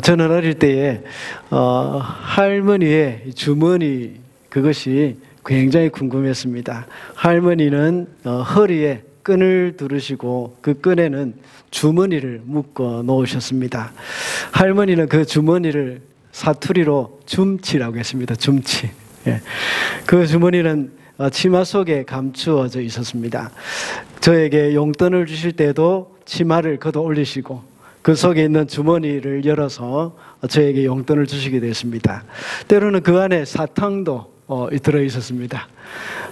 저는 어릴 때에 할머니의 주머니 그것이 굉장히 궁금했습니다. 할머니는 허리에 끈을 두르시고 그 끈에는 주머니를 묶어 놓으셨습니다. 할머니는 그 주머니를 사투리로 줌치라고 했습니다. 줌치. 그 주머니는 치마 속에 감추어져 있었습니다. 저에게 용돈을 주실 때도 치마를 걷어 올리시고 그 속에 있는 주머니를 열어서 저에게 용돈을 주시게 됐습니다. 때로는 그 안에 사탕도 들어 있었습니다.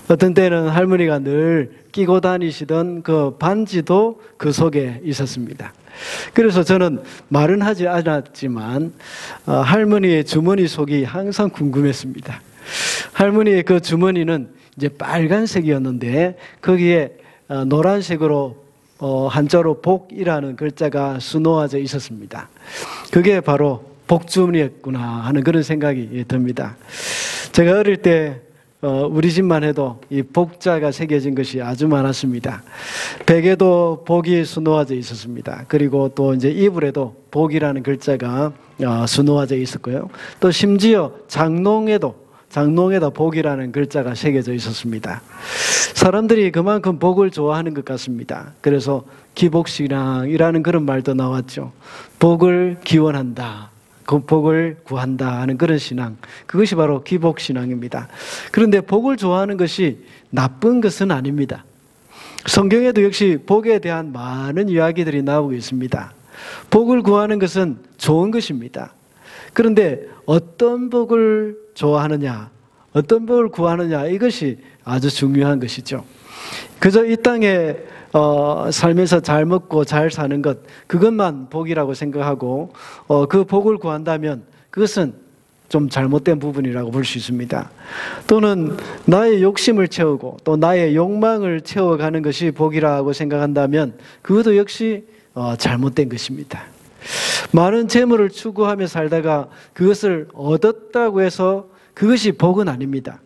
어떤 때는 할머니가 늘 끼고 다니시던 그 반지도 그 속에 있었습니다. 그래서 저는 말은 하지 않았지만 할머니의 주머니 속이 항상 궁금했습니다. 할머니의 그 주머니는 이제 빨간색이었는데 거기에 노란색으로 한자로 복이라는 글자가 수놓아져 있었습니다. 그게 바로 복주머니였구나 하는 그런 생각이 듭니다. 제가 어릴 때 우리 집만 해도 이 복자가 새겨진 것이 아주 많았습니다. 베개도 복이 수놓아져 있었습니다. 그리고 또 이제 이불에도 복이라는 글자가 수놓아져 있었고요. 또 심지어 장롱에다 복이라는 글자가 새겨져 있었습니다. 사람들이 그만큼 복을 좋아하는 것 같습니다. 그래서 기복신앙이라는 그런 말도 나왔죠. 복을 기원한다, 그 복을 구한다 하는 그런 신앙, 그것이 바로 기복신앙입니다. 그런데 복을 좋아하는 것이 나쁜 것은 아닙니다. 성경에도 역시 복에 대한 많은 이야기들이 나오고 있습니다. 복을 구하는 것은 좋은 것입니다. 그런데 어떤 복을 좋아하느냐, 어떤 복을 구하느냐, 이것이 아주 중요한 것이죠. 그저 이 땅에 살면서 잘 먹고 잘 사는 것, 그것만 복이라고 생각하고 그 복을 구한다면 그것은 좀 잘못된 부분이라고 볼 수 있습니다. 또는 나의 욕심을 채우고 또 나의 욕망을 채워가는 것이 복이라고 생각한다면 그것도 역시 잘못된 것입니다. 많은 재물을 추구하며 살다가 그것을 얻었다고 해서 그것이 복은 아닙니다.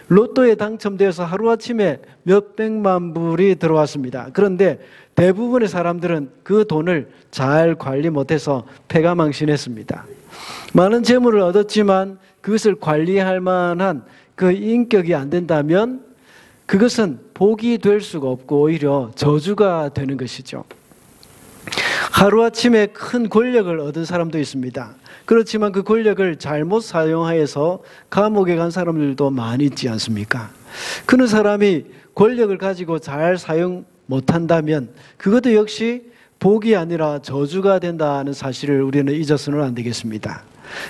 로또에 당첨되어서 하루아침에 몇백만 불이 들어왔습니다. 그런데 대부분의 사람들은 그 돈을 잘 관리 못해서 패가망신했습니다. 많은 재물을 얻었지만 그것을 관리할 만한 그 인격이 안 된다면 그것은 복이 될 수가 없고 오히려 저주가 되는 것이죠. 하루아침에 큰 권력을 얻은 사람도 있습니다. 그렇지만 그 권력을 잘못 사용하여서 감옥에 간 사람들도 많이 있지 않습니까? 그런 사람이 권력을 가지고 잘 사용 못한다면 그것도 역시 복이 아니라 저주가 된다는 사실을 우리는 잊어서는 안 되겠습니다.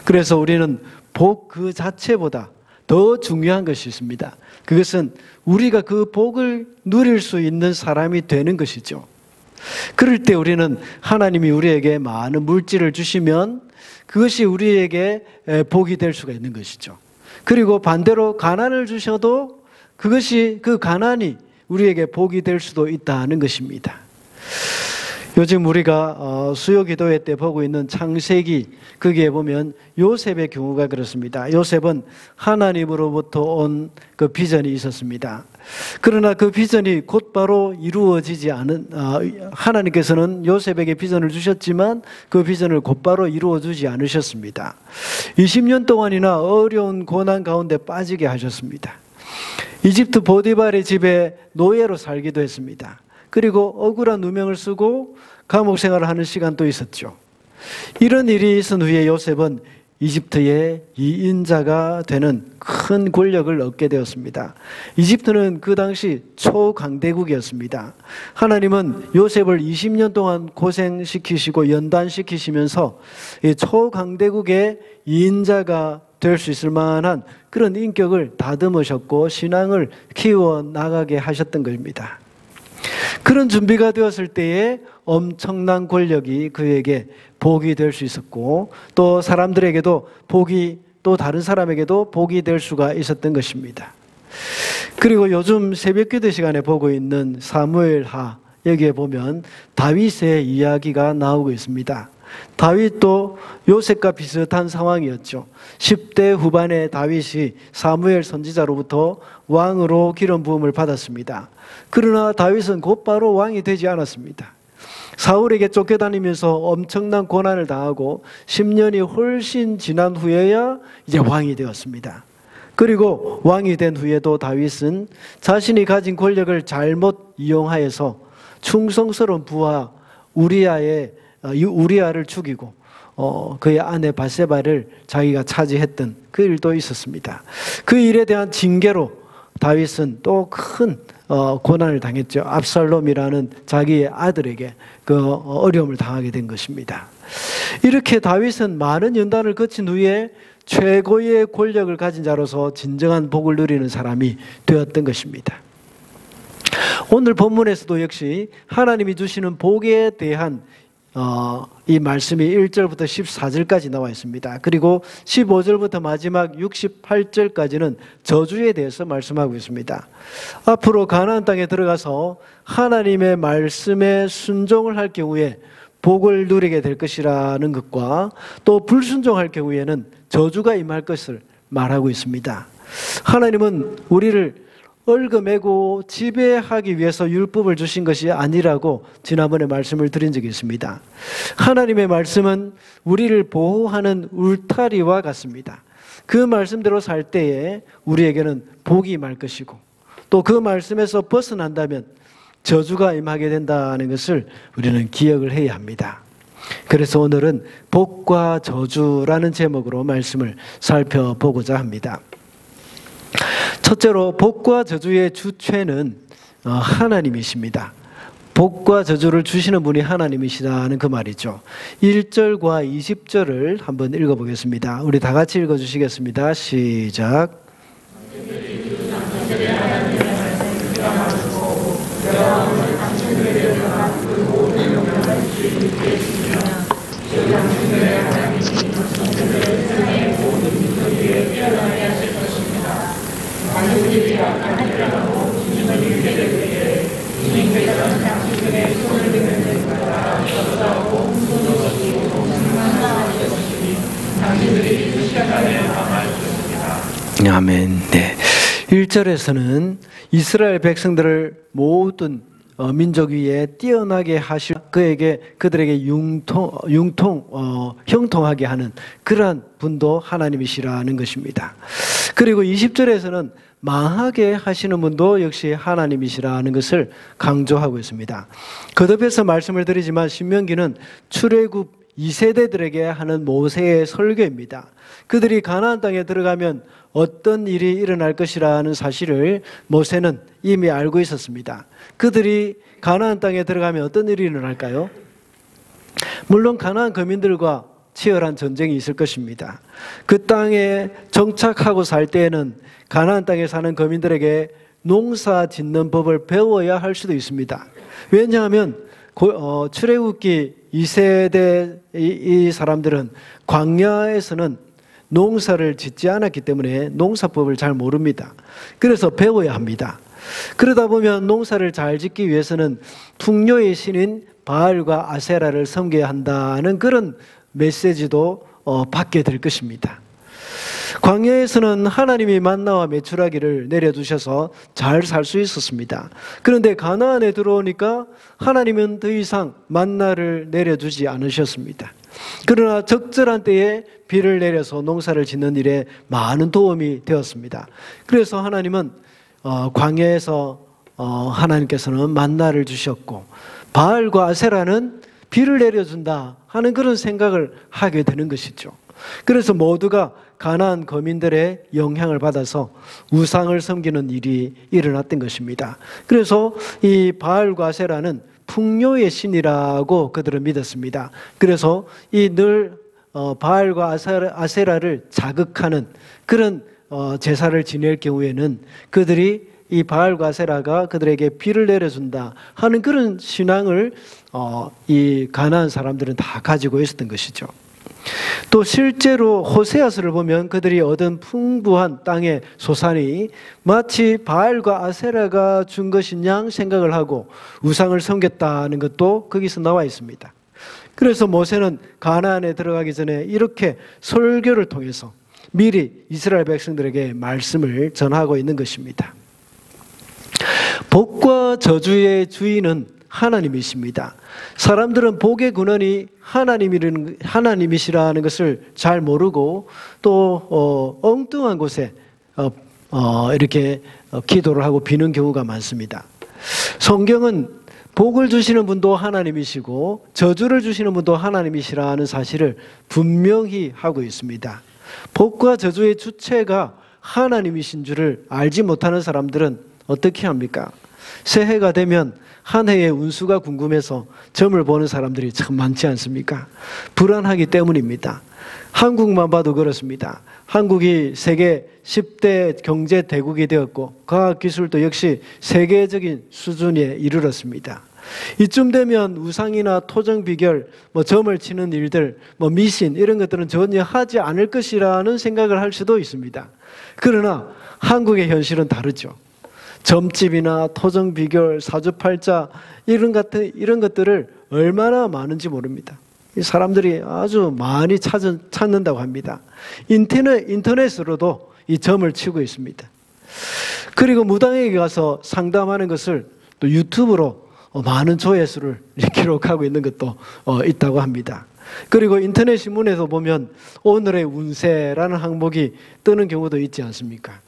그래서 우리는 복 그 자체보다 더 중요한 것이 있습니다. 그것은 우리가 그 복을 누릴 수 있는 사람이 되는 것이죠. 그럴 때 우리는 하나님이 우리에게 많은 물질을 주시면 그것이 우리에게 복이 될 수가 있는 것이죠. 그리고 반대로 가난을 주셔도 그것이 그 가난이 우리에게 복이 될 수도 있다는 것입니다. 요즘 우리가 수요기도회 때 보고 있는 창세기, 거기에 보면 요셉의 경우가 그렇습니다. 요셉은 하나님으로부터 온 그 비전이 있었습니다. 그러나 그 비전이 곧바로 이루어지지 않은, 하나님께서는 요셉에게 비전을 주셨지만 그 비전을 곧바로 이루어주지 않으셨습니다. 20년 동안이나 어려운 고난 가운데 빠지게 하셨습니다. 이집트 보디발의 집에 노예로 살기도 했습니다. 그리고 억울한 누명을 쓰고 감옥 생활을 하는 시간도 있었죠. 이런 일이 있은 후에 요셉은 이집트의 2인자가 되는 큰 권력을 얻게 되었습니다. 이집트는 그 당시 초강대국이었습니다. 하나님은 요셉을 20년 동안 고생시키시고 연단시키시면서 이 초강대국의 2인자가 될 수 있을 만한 그런 인격을 다듬으셨고 신앙을 키워나가게 하셨던 것입니다. 그런 준비가 되었을 때에 엄청난 권력이 그에게 복이 될 수 있었고 또 사람들에게도 복이 또 다른 사람에게도 복이 될 수가 있었던 것입니다. 그리고 요즘 새벽기도 시간에 보고 있는 사무엘하, 여기에 보면 다윗의 이야기가 나오고 있습니다. 다윗도 요셉과 비슷한 상황이었죠. 10대 후반의 다윗이 사무엘 선지자로부터 왕으로 기름 부음을 받았습니다. 그러나 다윗은 곧바로 왕이 되지 않았습니다. 사울에게 쫓겨다니면서 엄청난 고난을 당하고 10년이 훨씬 지난 후에야 이제 왕이 되었습니다. 그리고 왕이 된 후에도 다윗은 자신이 가진 권력을 잘못 이용하여서 충성스러운 부하 우리아를 죽이고 그의 아내 바세바를 자기가 차지했던 그 일도 있었습니다. 그 일에 대한 징계로 다윗은 또 큰 고난을 당했죠. 압살롬이라는 자기의 아들에게 그 어려움을 당하게 된 것입니다. 이렇게 다윗은 많은 연단을 거친 후에 최고의 권력을 가진 자로서 진정한 복을 누리는 사람이 되었던 것입니다. 오늘 본문에서도 역시 하나님이 주시는 복에 대한 이 말씀이 1절부터 14절까지 나와 있습니다. 그리고 15절부터 마지막 68절까지는 저주에 대해서 말씀하고 있습니다. 앞으로 가나안 땅에 들어가서 하나님의 말씀에 순종을 할 경우에 복을 누리게 될 것이라는 것과 또 불순종할 경우에는 저주가 임할 것을 말하고 있습니다. 하나님은 우리를 얽어매고 지배하기 위해서 율법을 주신 것이 아니라고 지난번에 말씀을 드린 적이 있습니다. 하나님의 말씀은 우리를 보호하는 울타리와 같습니다. 그 말씀대로 살 때에 우리에게는 복이 임할 것이고 또 그 말씀에서 벗어난다면 저주가 임하게 된다는 것을 우리는 기억을 해야 합니다. 그래서 오늘은 복과 저주라는 제목으로 말씀을 살펴보고자 합니다. 첫째로 복과 저주의 주체는 하나님이십니다. 복과 저주를 주시는 분이 하나님이시라는 그 말이죠. 1절과 20절을 한번 읽어보겠습니다. 우리 다 같이 읽어주시겠습니다. 시작. 아멘. 네. 1절에서는 이스라엘 백성들을 모든 민족 위에 뛰어나게 하실 그들에게 형통하게 하는 그러한 분도 하나님이시라는 것입니다. 그리고 20절에서는 망하게 하시는 분도 역시 하나님이시라는 것을 강조하고 있습니다. 거듭해서 말씀을 드리지만 신명기는 출애굽 2세대들에게 하는 모세의 설교입니다. 그들이 가나안 땅에 들어가면 어떤 일이 일어날 것이라는 사실을 모세는 이미 알고 있었습니다. 그들이 가나안 땅에 들어가면 어떤 일이 일어날까요? 물론 가나안 거민들과 치열한 전쟁이 있을 것입니다. 그 땅에 정착하고 살 때에는 가나안 땅에 사는 거민들에게 농사 짓는 법을 배워야 할 수도 있습니다. 왜냐하면 출애굽기 2세대 이 사람들은 광야에서는 농사를 짓지 않았기 때문에 농사법을 잘 모릅니다. 그래서 배워야 합니다. 그러다 보면 농사를 잘 짓기 위해서는 풍요의 신인 바알과 아세라를 섬겨야 한다는 그런 메시지도 받게 될 것입니다. 광야에서는 하나님이 만나와 메추라기를 내려두셔서 잘 살 수 있었습니다. 그런데 가나안에 들어오니까 하나님은 더 이상 만나를 내려주지 않으셨습니다. 그러나 적절한 때에 비를 내려서 농사를 짓는 일에 많은 도움이 되었습니다. 그래서 하나님은 광야에서 하나님께서는 만나를 주셨고 바알과 아세라는 비를 내려준다 하는 그런 생각을 하게 되는 것이죠. 그래서 모두가 가나안 거민들의 영향을 받아서 우상을 섬기는 일이 일어났던 것입니다. 그래서 이 바알과 아세라는 풍요의 신이라고 그들은 믿었습니다. 그래서 이 늘 바알과 아세라를 자극하는 그런 제사를 지낼 경우에는 그들이 이 바알과 아세라가 그들에게 비를 내려준다 하는 그런 신앙을 이 가나안 사람들은 다 가지고 있었던 것이죠. 또 실제로 호세아서를 보면 그들이 얻은 풍부한 땅의 소산이 마치 바알과 아세라가 준 것인 양 생각을 하고 우상을 섬겼다는 것도 거기서 나와 있습니다. 그래서 모세는 가나안에 들어가기 전에 이렇게 설교를 통해서 미리 이스라엘 백성들에게 말씀을 전하고 있는 것입니다. 복과 저주의 주인은 하나님이십니다. 사람들은 복의 근원이 하나님이시라는 것을 잘 모르고 또 엉뚱한 곳에 이렇게 기도를 하고 비는 경우가 많습니다. 성경은 복을 주시는 분도 하나님이시고 저주를 주시는 분도 하나님이시라는 사실을 분명히 하고 있습니다. 복과 저주의 주체가 하나님이신 줄을 알지 못하는 사람들은 어떻게 합니까? 새해가 되면 한 해의 운수가 궁금해서 점을 보는 사람들이 참 많지 않습니까? 불안하기 때문입니다. 한국만 봐도 그렇습니다. 한국이 세계 10대 경제 대국이 되었고 과학기술도 역시 세계적인 수준에 이르렀습니다. 이쯤 되면 우상이나 토정 비결, 점을 치는 일들, 미신 이런 것들은 전혀 하지 않을 것이라는 생각을 할 수도 있습니다. 그러나 한국의 현실은 다르죠. 점집이나 토정 비결, 사주팔자 이런 것들을 얼마나 많은지 모릅니다. 사람들이 아주 많이 찾는다고 합니다. 인터넷으로도 이 점을 치고 있습니다. 그리고 무당에게 가서 상담하는 것을 또 유튜브로 많은 조회수를 기록하고 있는 것도 있다고 합니다. 그리고 인터넷 신문에서 보면 오늘의 운세라는 항목이 뜨는 경우도 있지 않습니까?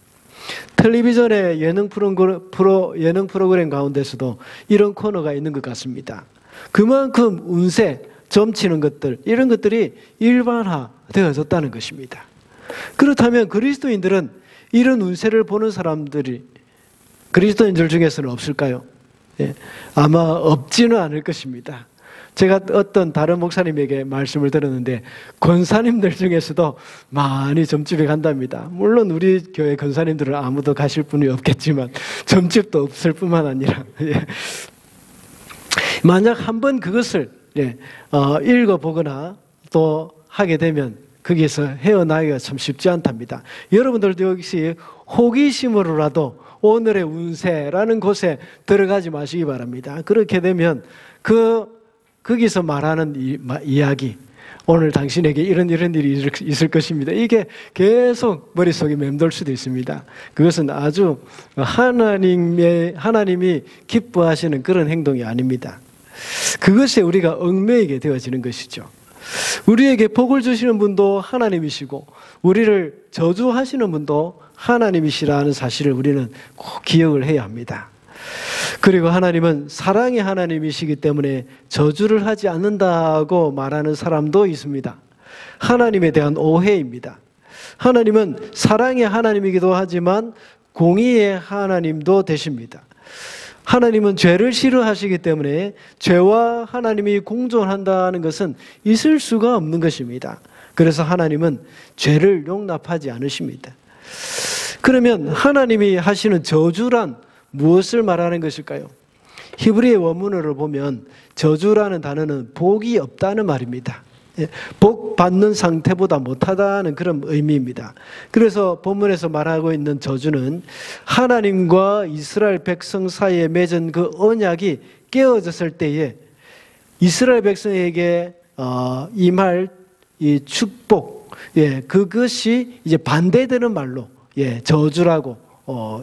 텔레비전의 예능 프로그램 가운데서도 이런 코너가 있는 것 같습니다. 그만큼 운세, 점치는 것들 이런 것들이 일반화되어졌다는 것입니다. 그렇다면 그리스도인들은 이런 운세를 보는 사람들이 그리스도인들 중에서는 없을까요? 예, 아마 없지는 않을 것입니다. 제가 어떤 다른 목사님에게 말씀을 들었는데 권사님들 중에서도 많이 점집에 간답니다. 물론 우리 교회 권사님들은 아무도 가실 분이 없겠지만 점집도 없을 뿐만 아니라 만약 한번 그것을 읽어보거나 또 하게 되면 거기에서 헤어나기가 참 쉽지 않답니다. 여러분들도 역시 호기심으로라도 오늘의 운세라는 곳에 들어가지 마시기 바랍니다. 그렇게 되면 거기서 말하는 이야기, 오늘 당신에게 이런 일이 있을 것입니다. 이게 계속 머릿속에 맴돌 수도 있습니다. 그것은 아주 하나님이 기뻐하시는 그런 행동이 아닙니다. 그것에 우리가 얽매이게 되어지는 것이죠. 우리에게 복을 주시는 분도 하나님이시고 우리를 저주하시는 분도 하나님이시라는 사실을 우리는 꼭 기억을 해야 합니다. 그리고 하나님은 사랑의 하나님이시기 때문에 저주를 하지 않는다고 말하는 사람도 있습니다. 하나님에 대한 오해입니다. 하나님은 사랑의 하나님이기도 하지만 공의의 하나님도 되십니다. 하나님은 죄를 싫어하시기 때문에 죄와 하나님이 공존한다는 것은 있을 수가 없는 것입니다. 그래서 하나님은 죄를 용납하지 않으십니다. 그러면 하나님이 하시는 저주란 무엇을 말하는 것일까요? 히브리의 원문으로 보면 저주라는 단어는 복이 없다는 말입니다. 복 받는 상태보다 못하다는 그런 의미입니다. 그래서 본문에서 말하고 있는 저주는 하나님과 이스라엘 백성 사이에 맺은 그 언약이 깨어졌을 때에 이스라엘 백성에게 임할 이 축복, 그것이 이제 반대되는 말로 저주라고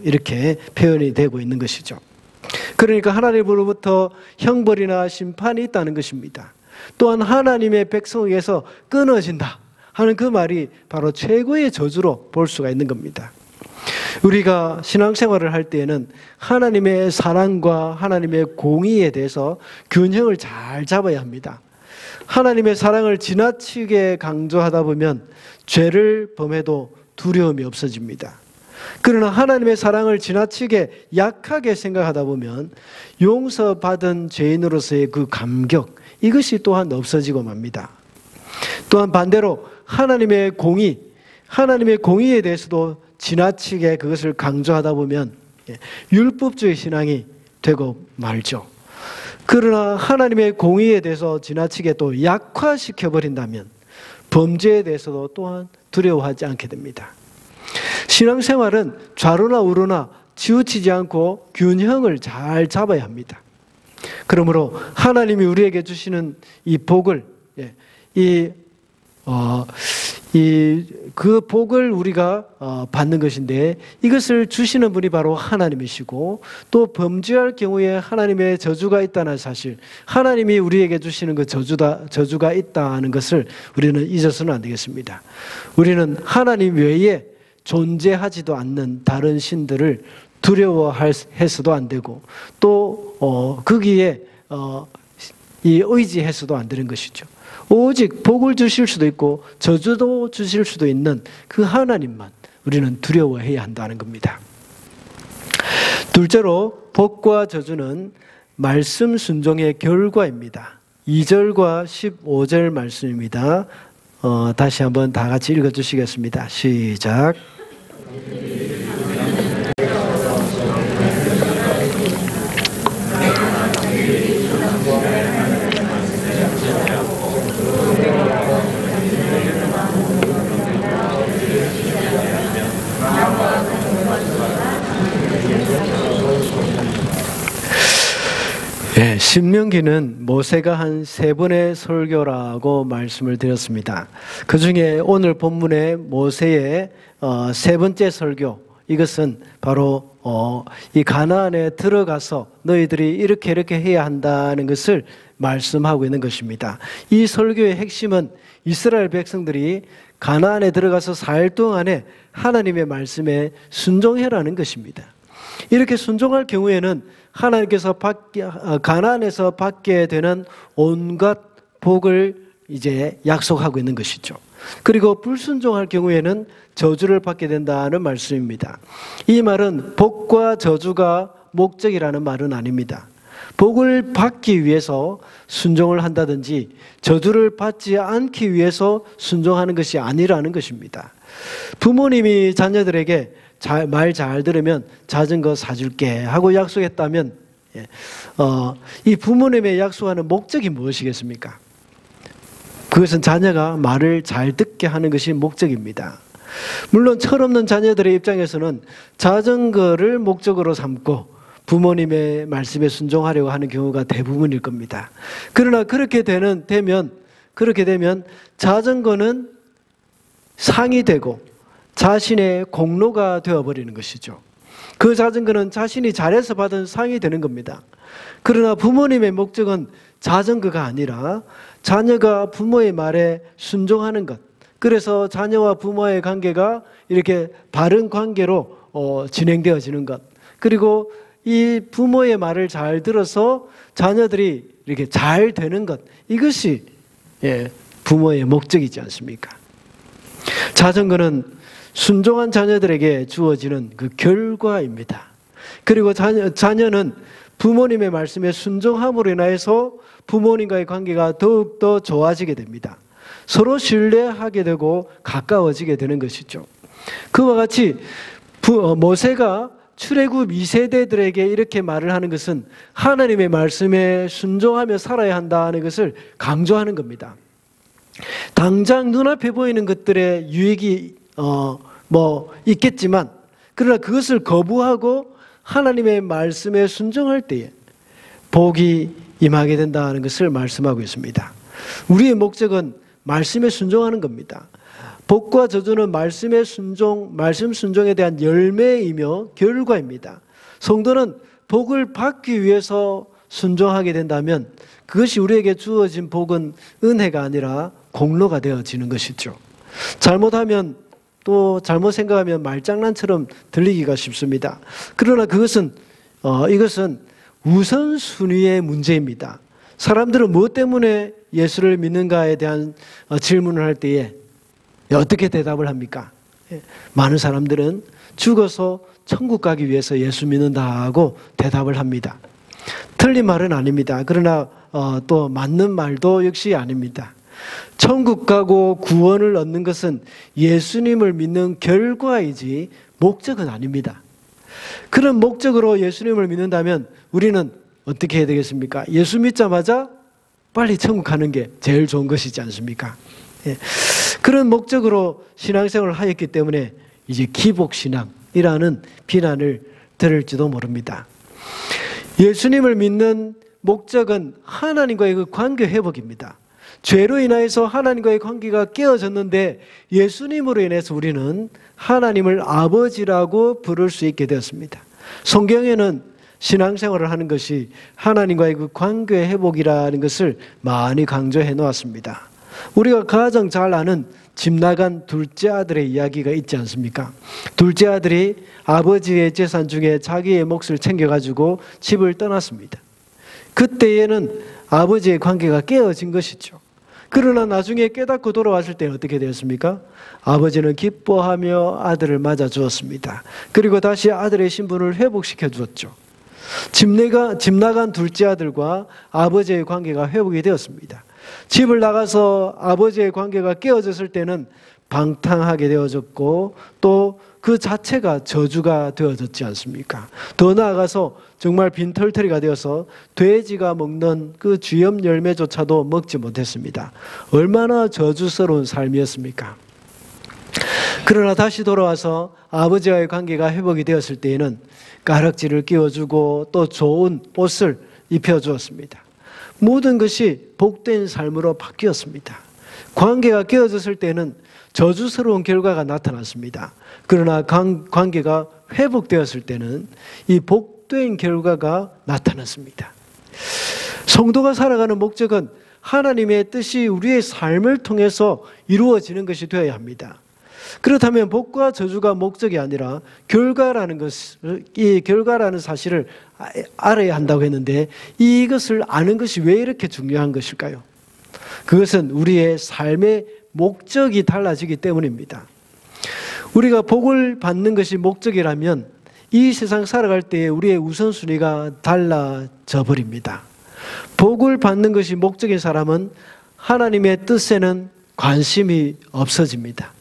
이렇게 표현이 되고 있는 것이죠. 그러니까 하나님으로부터 형벌이나 심판이 있다는 것입니다. 또한 하나님의 백성에게서 끊어진다 하는 그 말이 바로 최고의 저주로 볼 수가 있는 겁니다. 우리가 신앙생활을 할 때에는 하나님의 사랑과 하나님의 공의에 대해서 균형을 잘 잡아야 합니다. 하나님의 사랑을 지나치게 강조하다 보면 죄를 범해도 두려움이 없어집니다. 그러나 하나님의 사랑을 지나치게 약하게 생각하다 보면 용서받은 죄인으로서의 그 감격, 이것이 또한 없어지고 맙니다. 또한 반대로 하나님의 공의에 대해서도 지나치게 그것을 강조하다 보면 율법주의 신앙이 되고 말죠. 그러나 하나님의 공의에 대해서 지나치게 또 약화시켜버린다면 범죄에 대해서도 또한 두려워하지 않게 됩니다. 신앙생활은 좌로나 우로나 치우치지 않고 균형을 잘 잡아야 합니다. 그러므로 하나님이 우리에게 주시는 이 복을 그 복을 우리가 받는 것인데, 이것을 주시는 분이 바로 하나님이시고, 또 범죄할 경우에 하나님의 저주가 있다는 사실, 하나님이 우리에게 주시는 그 저주가 있다는 것을 우리는 잊어서는 안 되겠습니다. 우리는 하나님 외에 존재하지도 않는 다른 신들을 두려워해서도 안 되고, 또 거기에 의지해서도 안 되는 것이죠. 오직 복을 주실 수도 있고 저주도 주실 수도 있는 그 하나님만 우리는 두려워해야 한다는 겁니다. 둘째로, 복과 저주는 말씀 순종의 결과입니다. 2절과 15절 말씀입니다. 다시 한번 다 같이 읽어주시겠습니다. 시작. 네, 신명기는 모세가 한 3번의 설교라고 말씀을 드렸습니다. 그 중에 오늘 본문의 모세의 3번째 설교, 이것은 바로 이 가나안에 들어가서 너희들이 이렇게 해야 한다는 것을 말씀하고 있는 것입니다. 이 설교의 핵심은 이스라엘 백성들이 가나안에 들어가서 살 동안에 하나님의 말씀에 순종해라는 것입니다. 이렇게 순종할 경우에는 하나님께서 가나안에서 받게 되는 온갖 복을 이제 약속하고 있는 것이죠. 그리고 불순종할 경우에는 저주를 받게 된다는 말씀입니다. 이 말은 복과 저주가 목적이라는 말은 아닙니다. 복을 받기 위해서 순종을 한다든지 저주를 받지 않기 위해서 순종하는 것이 아니라는 것입니다. 부모님이 자녀들에게 말 잘 들으면 자전거 사줄게 하고 약속했다면, 이 부모님의 약속하는 목적이 무엇이겠습니까? 그것은 자녀가 말을 잘 듣게 하는 것이 목적입니다. 물론 철없는 자녀들의 입장에서는 자전거를 목적으로 삼고 부모님의 말씀에 순종하려고 하는 경우가 대부분일 겁니다. 그러나 그렇게 되면 자전거는 상이 되고 자신의 공로가 되어버리는 것이죠. 그 자전거는 자신이 잘해서 받은 상이 되는 겁니다. 그러나 부모님의 목적은 자전거가 아니라 자녀가 부모의 말에 순종하는 것, 그래서 자녀와 부모의 관계가 이렇게 바른 관계로 진행되어지는 것, 그리고 이 부모의 말을 잘 들어서 자녀들이 이렇게 잘 되는 것, 이것이 부모의 목적이지 않습니까? 자전거는 순종한 자녀들에게 주어지는 그 결과입니다. 그리고 자녀는 부모님의 말씀에 순종함으로 인해서 부모님과의 관계가 더욱더 좋아지게 됩니다. 서로 신뢰하게 되고 가까워지게 되는 것이죠. 그와 같이 모세가 출애굽 2세대들에게 이렇게 말을 하는 것은 하나님의 말씀에 순종하며 살아야 한다는 것을 강조하는 겁니다. 당장 눈앞에 보이는 것들의 유익이 있겠지만, 그러나 그것을 거부하고 하나님의 말씀에 순종할 때에 복이 임하게 된다는 것을 말씀하고 있습니다. 우리의 목적은 말씀에 순종하는 겁니다. 복과 저주는 말씀의 순종, 말씀 순종에 대한 열매이며 결과입니다. 성도는 복을 받기 위해서 순종하게 된다면 그것이 우리에게 주어진 복은 은혜가 아니라 공로가 되어지는 것이죠. 잘못하면, 또 잘못 생각하면 말장난처럼 들리기가 쉽습니다. 그러나 이것은 우선순위의 문제입니다. 사람들은 무엇 때문에 예수를 믿는가에 대한 질문을 할 때에 어떻게 대답을 합니까? 많은 사람들은 죽어서 천국 가기 위해서 예수 믿는다 하고 대답을 합니다. 틀린 말은 아닙니다. 그러나 또 맞는 말도 역시 아닙니다. 천국 가고 구원을 얻는 것은 예수님을 믿는 결과이지 목적은 아닙니다. 그런 목적으로 예수님을 믿는다면 우리는 어떻게 해야 되겠습니까? 예수 믿자마자 빨리 천국 가는 게 제일 좋은 것이지 않습니까? 그런 목적으로 신앙생활을 하였기 때문에 이제 기복신앙이라는 비난을 들을지도 모릅니다. 예수님을 믿는 목적은 하나님과의 그 관계 회복입니다. 죄로 인하여서 하나님과의 관계가 깨어졌는데 예수님으로 인해서 우리는 하나님을 아버지라고 부를 수 있게 되었습니다. 성경에는 신앙생활을 하는 것이 하나님과의 그 관계 회복이라는 것을 많이 강조해 놓았습니다. 우리가 가장 잘 아는 집 나간 둘째 아들의 이야기가 있지 않습니까? 둘째 아들이 아버지의 재산 중에 자기의 몫을 챙겨가지고 집을 떠났습니다. 그때에는 아버지의 관계가 깨어진 것이죠. 그러나 나중에 깨닫고 돌아왔을 때는 어떻게 되었습니까? 아버지는 기뻐하며 아들을 맞아 주었습니다. 그리고 다시 아들의 신분을 회복시켜 주었죠. 집 나간 둘째 아들과 아버지의 관계가 회복이 되었습니다. 집을 나가서 아버지의 관계가 깨어졌을 때는 방탕하게 되어졌고 또 그 자체가 저주가 되어졌지 않습니까? 더 나아가서 정말 빈털터리가 되어서 돼지가 먹는 그 쥐염 열매조차도 먹지 못했습니다. 얼마나 저주스러운 삶이었습니까? 그러나 다시 돌아와서 아버지와의 관계가 회복이 되었을 때에는 가락지를 끼워주고 또 좋은 옷을 입혀주었습니다. 모든 것이 복된 삶으로 바뀌었습니다. 관계가 깨어졌을 때는 저주스러운 결과가 나타났습니다. 그러나 관계가 회복되었을 때는 이 복된 결과가 나타났습니다. 성도가 살아가는 목적은 하나님의 뜻이 우리의 삶을 통해서 이루어지는 것이 되어야 합니다. 그렇다면 복과 저주가 목적이 아니라 결과라는 사실을 알아야 한다고 했는데 이것을 아는 것이 왜 이렇게 중요한 것일까요? 그것은 우리의 삶의 목적이 달라지기 때문입니다. 우리가 복을 받는 것이 목적이라면 이 세상 살아갈 때 우리의 우선순위가 달라져 버립니다. 복을 받는 것이 목적인 사람은 하나님의 뜻에는 관심이 없어집니다.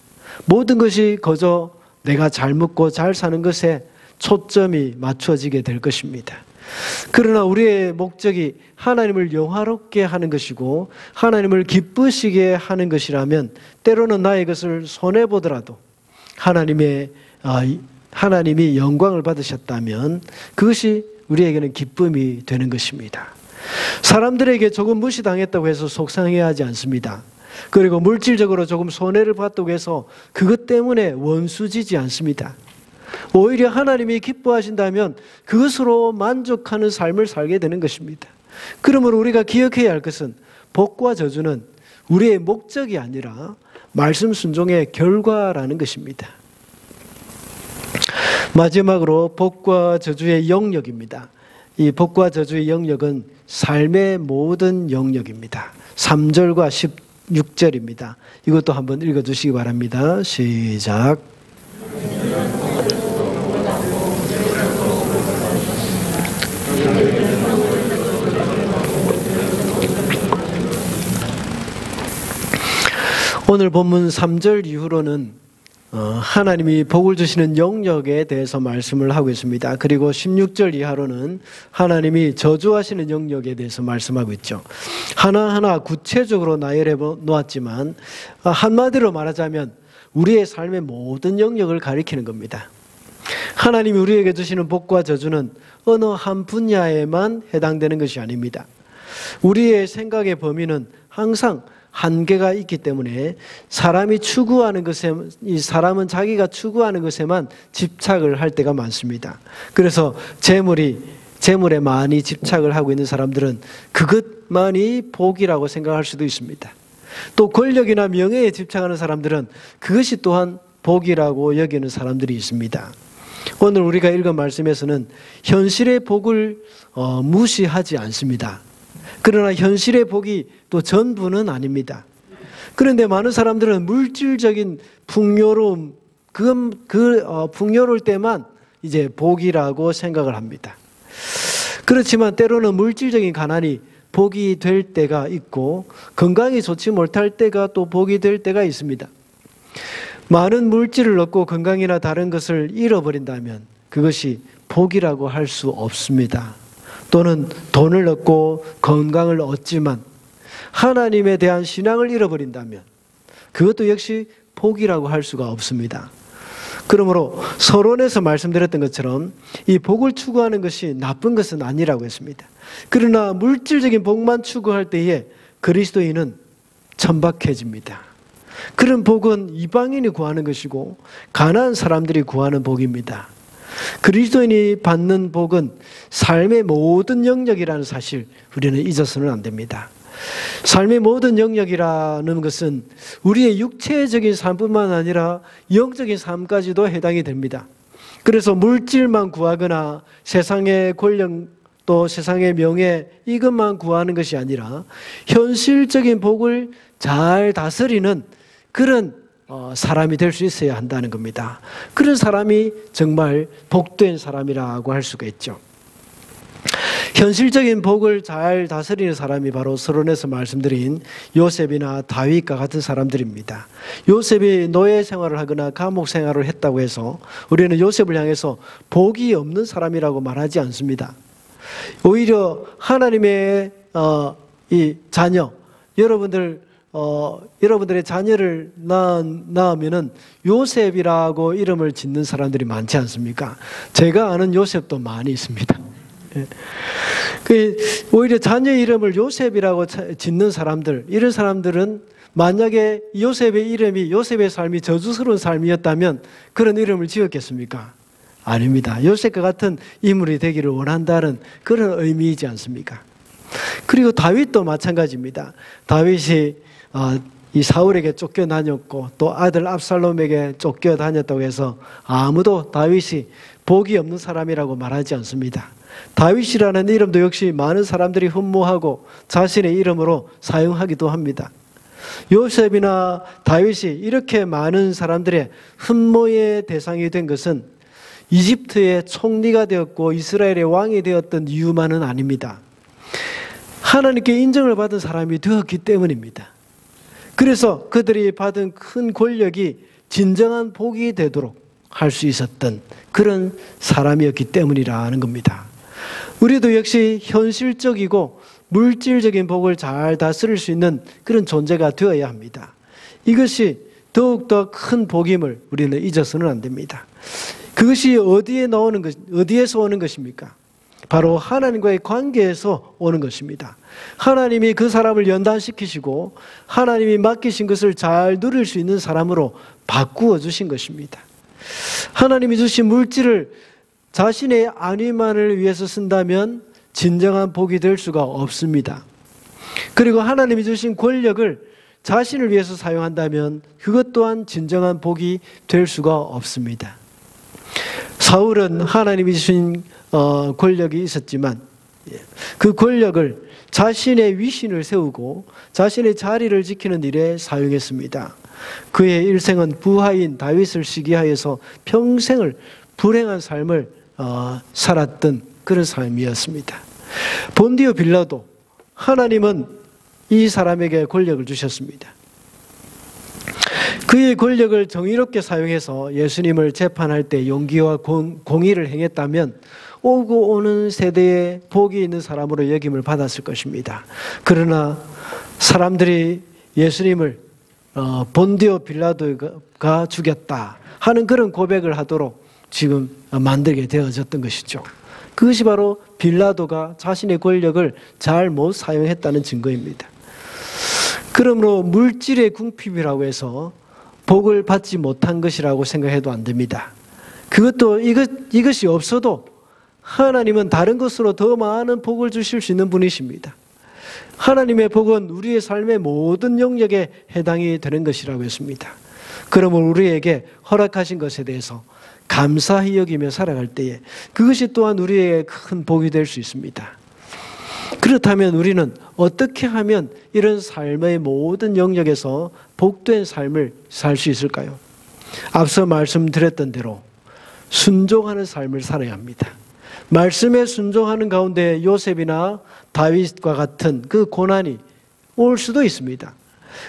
모든 것이 거저 내가 잘 먹고 잘 사는 것에 초점이 맞춰지게 될 것입니다. 그러나 우리의 목적이 하나님을 영화롭게 하는 것이고 하나님을 기쁘시게 하는 것이라면 때로는 나의 것을 손해보더라도 하나님이 영광을 받으셨다면 그것이 우리에게는 기쁨이 되는 것입니다. 사람들에게 조금 무시당했다고 해서 속상해하지 않습니다. 그리고 물질적으로 조금 손해를 봤다고 해서 그것 때문에 원수지지 않습니다. 오히려 하나님이 기뻐하신다면 그것으로 만족하는 삶을 살게 되는 것입니다. 그러므로 우리가 기억해야 할 것은 복과 저주는 우리의 목적이 아니라 말씀 순종의 결과라는 것입니다. 마지막으로 복과 저주의 영역입니다. 이 복과 저주의 영역은 삶의 모든 영역입니다. 3절과 16절입니다. 이것도 한번 읽어주시기 바랍니다. 시작. 오늘 본문 3절 이후로는 하나님이 복을 주시는 영역에 대해서 말씀을 하고 있습니다. 그리고 16절 이하로는 하나님이 저주하시는 영역에 대해서 말씀하고 있죠. 하나하나 구체적으로 나열해 놓았지만 한마디로 말하자면 우리의 삶의 모든 영역을 가리키는 겁니다. 하나님이 우리에게 주시는 복과 저주는 어느 한 분야에만 해당되는 것이 아닙니다. 우리의 생각의 범위는 항상 한계가 있기 때문에 사람은 자기가 추구하는 것에만 집착을 할 때가 많습니다. 그래서 재물에 많이 집착을 하고 있는 사람들은 그것만이 복이라고 생각할 수도 있습니다. 또 권력이나 명예에 집착하는 사람들은 그것이 또한 복이라고 여기는 사람들이 있습니다. 오늘 우리가 읽은 말씀에서는 현실의 복을 무시하지 않습니다. 그러나 현실의 복이 또 전부는 아닙니다. 그런데 많은 사람들은 물질적인 풍요로움, 풍요로울 때만 이제 복이라고 생각을 합니다. 그렇지만 때로는 물질적인 가난이 복이 될 때가 있고 건강이 좋지 못할 때가 또 복이 될 때가 있습니다. 많은 물질을 얻고 건강이나 다른 것을 잃어버린다면 그것이 복이라고 할 수 없습니다. 또는 돈을 얻고 건강을 얻지만 하나님에 대한 신앙을 잃어버린다면 그것도 역시 복이라고 할 수가 없습니다. 그러므로 서론에서 말씀드렸던 것처럼 이 복을 추구하는 것이 나쁜 것은 아니라고 했습니다. 그러나 물질적인 복만 추구할 때에 그리스도인은 천박해집니다. 그런 복은 이방인이 구하는 것이고 가난한 사람들이 구하는 복입니다. 그리스도인이 받는 복은 삶의 모든 영역이라는 사실 우리는 잊어서는 안 됩니다. 삶의 모든 영역이라는 것은 우리의 육체적인 삶뿐만 아니라 영적인 삶까지도 해당이 됩니다. 그래서 물질만 구하거나 세상의 권력 또 세상의 명예 이것만 구하는 것이 아니라 현실적인 복을 잘 다스리는 그런 사람이 될 수 있어야 한다는 겁니다. 그런 사람이 정말 복된 사람이라고 할 수가 있죠. 현실적인 복을 잘 다스리는 사람이 바로 서론에서 말씀드린 요셉이나 다윗과 같은 사람들입니다. 요셉이 노예 생활을 하거나 감옥 생활을 했다고 해서 우리는 요셉을 향해서 복이 없는 사람이라고 말하지 않습니다. 오히려 하나님의 이 자녀, 여러분들의 자녀를 낳으면은 요셉이라고 이름을 짓는 사람들이 많지 않습니까? 제가 아는 요셉도 많이 있습니다. 오히려 자녀 이름을 요셉이라고 짓는 사람들, 이런 사람들은 만약에 요셉의 이름이, 요셉의 삶이 저주스러운 삶이었다면 그런 이름을 지었겠습니까? 아닙니다. 요셉과 같은 인물이 되기를 원한다는 그런 의미이지 않습니까? 그리고 다윗도 마찬가지입니다. 다윗이 이 사울에게 쫓겨다녔고 또 아들 압살롬에게 쫓겨다녔다고 해서 아무도 다윗이 복이 없는 사람이라고 말하지 않습니다. 다윗이라는 이름도 역시 많은 사람들이 흠모하고 자신의 이름으로 사용하기도 합니다. 요셉이나 다윗이 이렇게 많은 사람들의 흠모의 대상이 된 것은 이집트의 총리가 되었고 이스라엘의 왕이 되었던 이유만은 아닙니다. 하나님께 인정을 받은 사람이 되었기 때문입니다. 그래서 그들이 받은 큰 권력이 진정한 복이 되도록 할 수 있었던 그런 사람이었기 때문이라는 겁니다. 우리도 역시 현실적이고 물질적인 복을 잘 다스릴 수 있는 그런 존재가 되어야 합니다. 이것이 더욱더 큰 복임을 우리는 잊어서는 안 됩니다. 그것이 어디에서 오는 것입니까? 바로 하나님과의 관계에서 오는 것입니다. 하나님이 그 사람을 연단시키시고 하나님이 맡기신 것을 잘 누릴 수 있는 사람으로 바꾸어 주신 것입니다. 하나님이 주신 물질을 자신의 안위만을 위해서 쓴다면 진정한 복이 될 수가 없습니다. 그리고 하나님이 주신 권력을 자신을 위해서 사용한다면 그것 또한 진정한 복이 될 수가 없습니다. 사울은 하나님이 주신 권력이 있었지만 그 권력을 자신의 위신을 세우고 자신의 자리를 지키는 일에 사용했습니다. 그의 일생은 부하인 다윗을 시기하여서 평생을 불행한 삶을 살았던 그런 삶이었습니다. 본디오 빌라도 하나님은 이 사람에게 권력을 주셨습니다. 그의 권력을 정의롭게 사용해서 예수님을 재판할 때 용기와 공의를 행했다면 오고 오는 세대에 복이 있는 사람으로 여김을 받았을 것입니다. 그러나 사람들이 예수님을 본디오 빌라도가 죽였다 하는 그런 고백을 하도록 지금 만들게 되어졌던 것이죠. 그것이 바로 빌라도가 자신의 권력을 잘 못 사용했다는 증거입니다. 그러므로 물질의 궁핍이라고 해서 복을 받지 못한 것이라고 생각해도 안 됩니다. 그것도 이것이 없어도 하나님은 다른 것으로 더 많은 복을 주실 수 있는 분이십니다. 하나님의 복은 우리의 삶의 모든 영역에 해당이 되는 것이라고 했습니다. 그러면 우리에게 허락하신 것에 대해서 감사히 여기며 살아갈 때에 그것이 또한 우리에게 큰 복이 될 수 있습니다. 그렇다면 우리는 어떻게 하면 이런 삶의 모든 영역에서 복된 삶을 살 수 있을까요? 앞서 말씀드렸던 대로 순종하는 삶을 살아야 합니다. 말씀에 순종하는 가운데 요셉이나 다윗과 같은 그 고난이 올 수도 있습니다.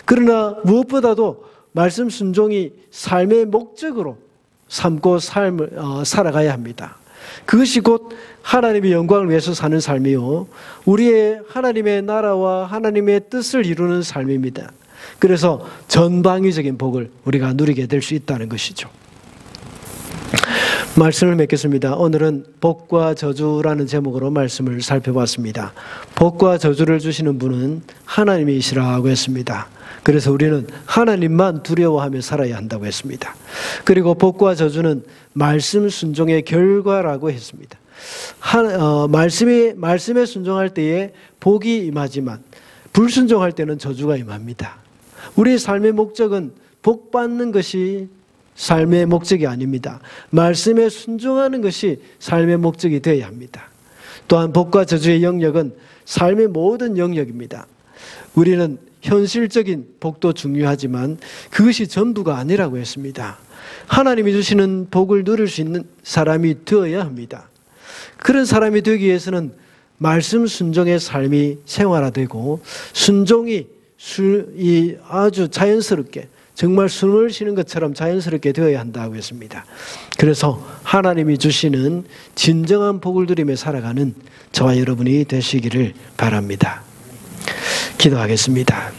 그러나 무엇보다도 말씀 순종이 삶의 목적으로 삼고 삶을 살아가야 합니다. 그것이 곧 하나님의 영광을 위해서 사는 삶이요, 우리의 하나님의 나라와 하나님의 뜻을 이루는 삶입니다. 그래서 전방위적인 복을 우리가 누리게 될 수 있다는 것이죠. 말씀을 맺겠습니다. 오늘은 복과 저주라는 제목으로 말씀을 살펴봤습니다. 복과 저주를 주시는 분은 하나님이시라고 했습니다. 그래서 우리는 하나님만 두려워하며 살아야 한다고 했습니다. 그리고 복과 저주는 말씀 순종의 결과라고 했습니다. 말씀에 순종할 때에 복이 임하지만 불순종할 때는 저주가 임합니다. 우리의 삶의 목적은 복 받는 것이 삶의 목적이 아닙니다. 말씀에 순종하는 것이 삶의 목적이 되어야 합니다. 또한 복과 저주의 영역은 삶의 모든 영역입니다. 우리는 현실적인 복도 중요하지만 그것이 전부가 아니라고 했습니다. 하나님이 주시는 복을 누릴 수 있는 사람이 되어야 합니다. 그런 사람이 되기 위해서는 말씀 순종의 삶이 생활화되고 순종이 아주 자연스럽게 정말 숨을 쉬는 것처럼 자연스럽게 되어야 한다고 했습니다. 그래서 하나님이 주시는 진정한 복을 누리며 살아가는 저와 여러분이 되시기를 바랍니다. 기도하겠습니다.